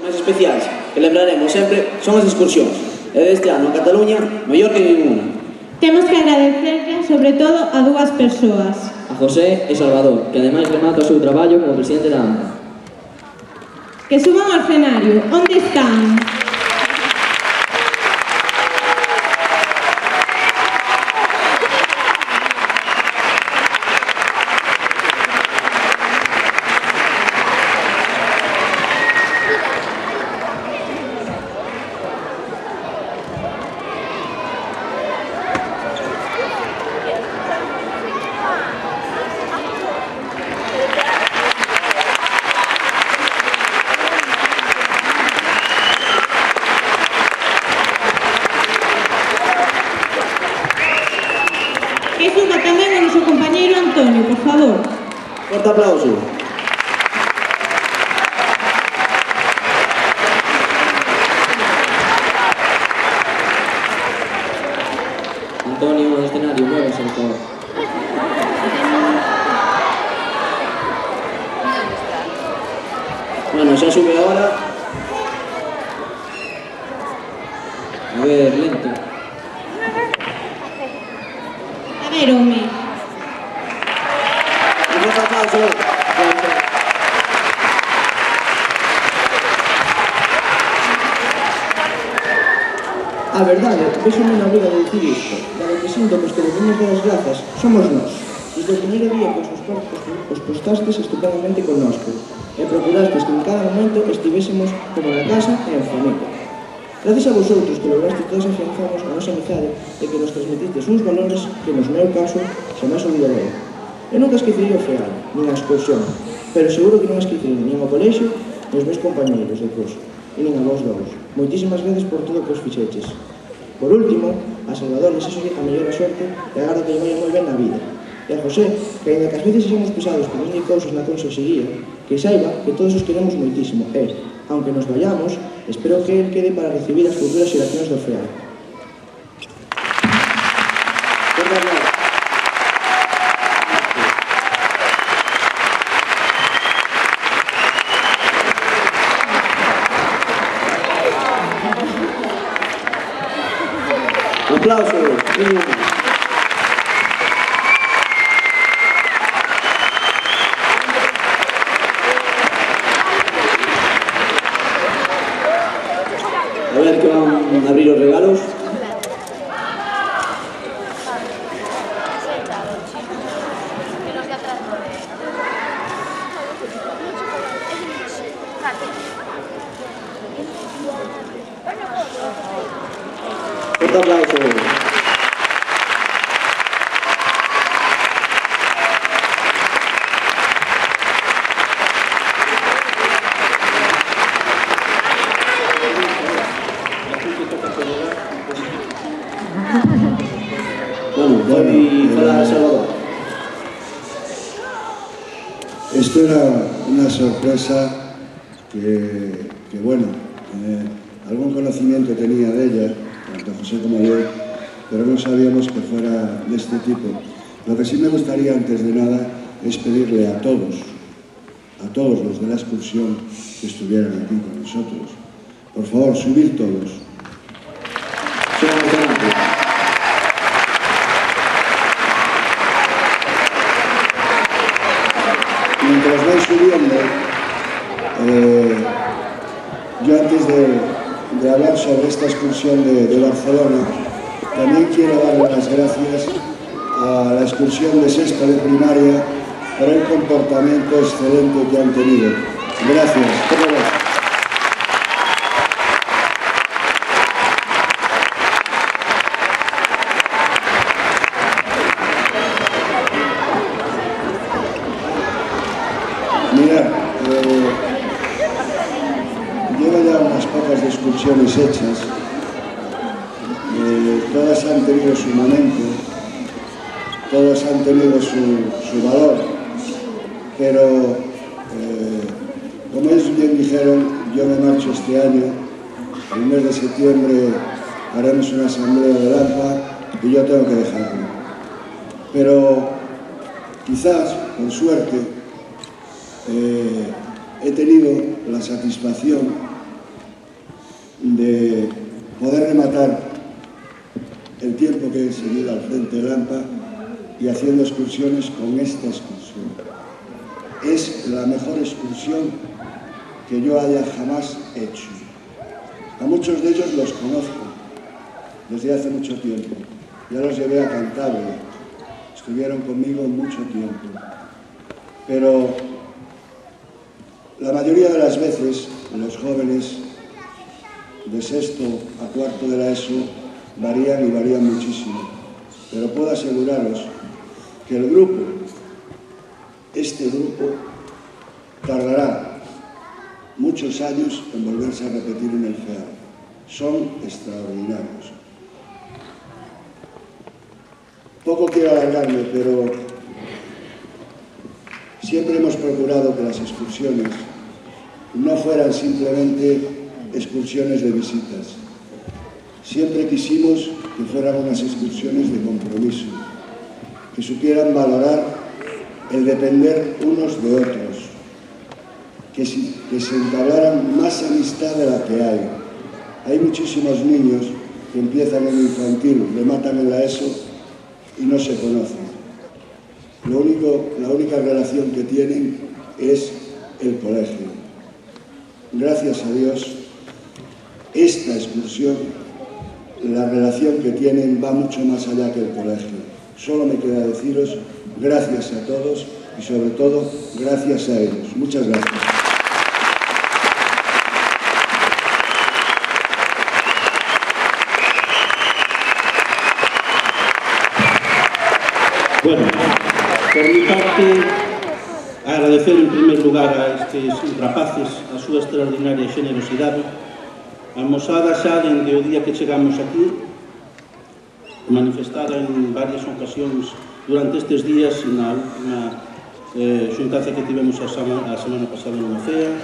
máis especiais que lembraremos sempre son as excursións. E deste ano a Cataluña, mellor que ninguna. Temos que agradecerle, sobre todo, a dúas persoas. A José e Salvador, que ademais remata o seu traballo como presidente da AMPA. Que suban ao escenario. Onde están? Que suba tamén o noso compañeiro Antonio, por favor. Forte aplauso. Antonio, no escenario, muévase, por favor. Bueno, xa sube agora. A ver, lento. A ver, home. Un forte aplauso. A verdade, véxome na obriga de dicir isto, dado que sinto que os que debemos dar as grazas somos nós. Desde o primeiro día que os postastes estupendamente connosco e procurastes que en cada momento estivésemos como na casa e en familia. Gracias a vosotros que lograste todos afianzamos a nosa amizade e que nos transmitites uns valores que nos meu caso se máis olvidarei. Eu nunca esquecería o FEAL, nin a excursión, pero seguro que non esquecerei nin o colexio, nin os meus compañeiros de curso, e nin a vos dous. Moitísimas gracias por todo o que os fixeches. Por último, a Salvador deseolle a mellor sorte e agardo que lle vaya moi ben na vida. E a José, que ainda que ás veces sexamos pesados por unir cousas na consejería, que saiba que todos os queremos moitísimo e, aunque nos vayamos, espero que el quede para recibir as futuras xeracións do FEAL. Un aplauso. A ver que van a abrir os regalos. Un aplauso. Bueno, falar Salvador. Esto era una sorpresa que bueno, algún conocimiento tenía de ella, tanto José como yo, pero no sabíamos que fuera de este tipo. Lo que sí me gustaría, antes de nada, es pedirle a todos los de la excursión que estuvieran aquí con nosotros, por favor, subir todos. Mientras vais subiendo, yo antes de hablar sobre esta excursión de Barcelona, también quiero dar las gracias a la excursión de sexto de primaria por el comportamiento excelente que han tenido. Gracias. Mirad, llevo ya unas pocas excursiones hechas, todas han tenido su momento, todas han tenido su valor, pero como ellos bien dijeron, yo me marcho este año, el mes de septiembre haremos una asamblea de AMPA y yo tengo que dejarlo. Pero quizás, con suerte, he tenido la satisfacción de poder rematar el tiempo que he seguido al frente del AMPA y haciendo excursiones con esta excursión. Es la mejor excursión que yo haya jamás hecho. A muchos de ellos los conozco desde hace mucho tiempo. Ya los llevé a Cantabria, estuvieron conmigo mucho tiempo. Pero la mayoría de las veces los jóvenes de sexto a cuarto de la ESO varían y varían muchísimo. Pero puedo aseguraros que el grupo, este grupo, tardará muchos años en volverse a repetir en el FEAD. Son extraordinarios. Poco quiero alargarme, pero siempre hemos procurado que las excursiones no fueran simplemente excursiones de visitas. Siempre quisimos que fueran unas excursiones de compromiso, que supieran valorar el depender unos de otros, que se entablaran más amistad de la que hay. Hay muchísimos niños que empiezan en infantil, rematan en la ESO y no se conocen. La única relación que tienen es el colegio. Gracias a Dios, esta excursión, la relación que tienen va mucho más allá que el colegio. Solo me queda deciros gracias a todos y sobre todo gracias a ellos. Muchas gracias. Bueno, por mi parte, agradecer en primer lugar a estes rapaces a súa extraordinaria xenerosidade, amosada xa dende o día que chegamos aquí, manifestada en varias ocasións durante estes días na última xuntanza que tivemos a semana pasada en Ocea.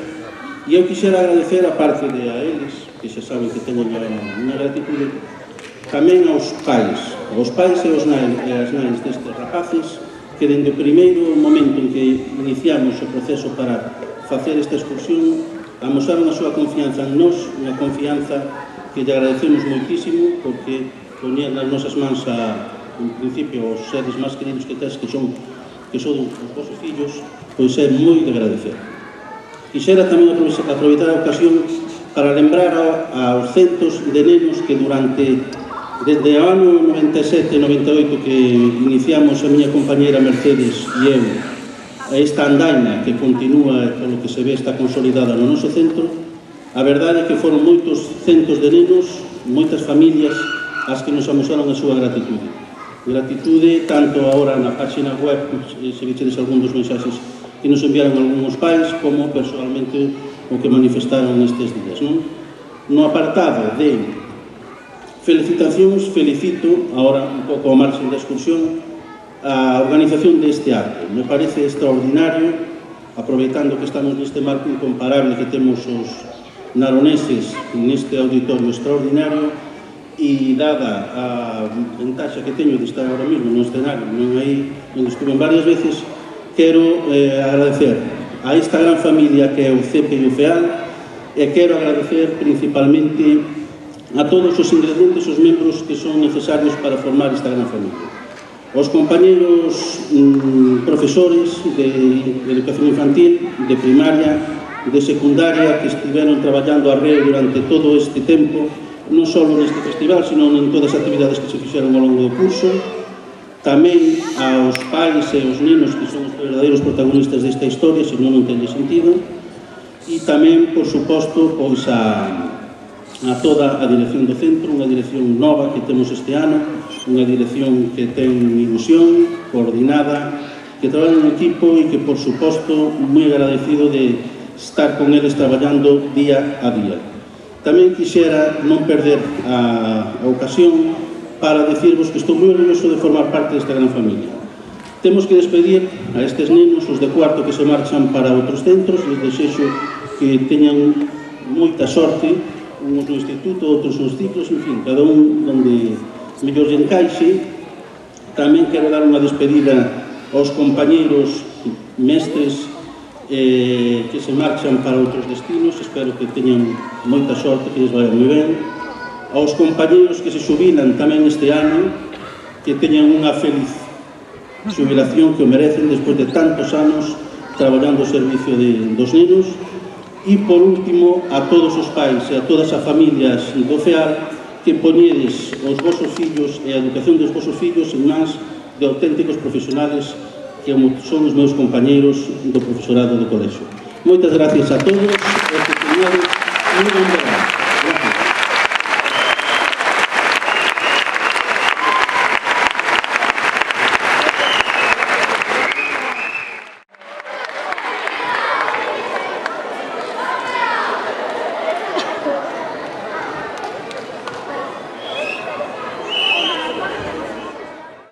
E eu quixera agradecer a parte de a eles, que xa saben que teñen unha gratitude, tamén aos pais e as nais destes rapaces, que dende o primeiro momento en que iniciamos o proceso para facer esta excursión, amosaron a súa confianza en nós, unha confianza que lle agradecemos moitísimo, porque poñer nas nosas mans en principio os seres máis queridos que tes, que son os vosos fillos, pois é moi de agradecer. Quixera tamén aproveitar a ocasión para lembrar aos centos de nenos que desde o ano 97-98 que iniciamos a miña compañera Mercedes e eu esta andaina que continúa, polo que se ve, está consolidada no noso centro, a verdade é que foron moitos centos de nenos, moitas familias as que nos amosaron a súa gratitude. Gratitude tanto agora na página web, se vichedes algún dos mensaxes que nos enviaron algúns pais, como personalmente o que manifestaron estes días. No apartado de felicitacións, felicito, agora un pouco ao marxen da excursión, a organización deste acto. Me parece extraordinario, aproveitando que estamos neste marco incomparable que temos os naroneses neste auditorio extraordinario, e dada a ventaxa que teño de estar ahora mesmo no escenario, non aí onde estuve varias veces, quero agradecer a esta gran familia que é o CEPE e o FEAL, e quero agradecer principalmente a todos os ingredientes, os membros que son necesarios para formar esta gran familia. Os compañeros profesores de educación infantil, de primaria, de secundaria, que estiveron traballando arreo durante todo este tempo, non só neste festival, sino en todas as actividades que se fixeron ao longo do curso. Tamén aos pais e aos nenos que son os verdadeiros protagonistas desta historia, senón non teñe sentido. E tamén, por suposto, pois a toda a dirección do centro, unha dirección nova que temos este ano, unha dirección que ten ilusión, coordinada, que traballa en equipo e que, por suposto, moi agradecido de estar con eles traballando día a día. Tamén quixera non perder a ocasión para decirvos que estou moi orgulloso de formar parte desta gran familia. Temos que despedir a estes nenos, os de cuarto que se marchan para outros centros, e desexo que teñan moita sorte, uns no instituto, outros nos ciclos, en fin, cada un onde mellor lle encaixe. Tamén quero dar unha despedida aos compañeiros mestres que se marchan para outros destinos, espero que teñan moita sorte, que les vaya moi ben. Aos compañeros que se xubilan tamén este ano, que teñan unha feliz xubilación que o merecen despois de tantos anos traballando ao servicio dos nenos. E, por último, a todos os pais e a todas as familias do FEAL que poñedes os vosos fillos e a educación dos vosos fillos en mans de auténticos profesionales que son os meus compañeiros do profesorado do colexio. Moitas gracias a todos e que teñades moi bon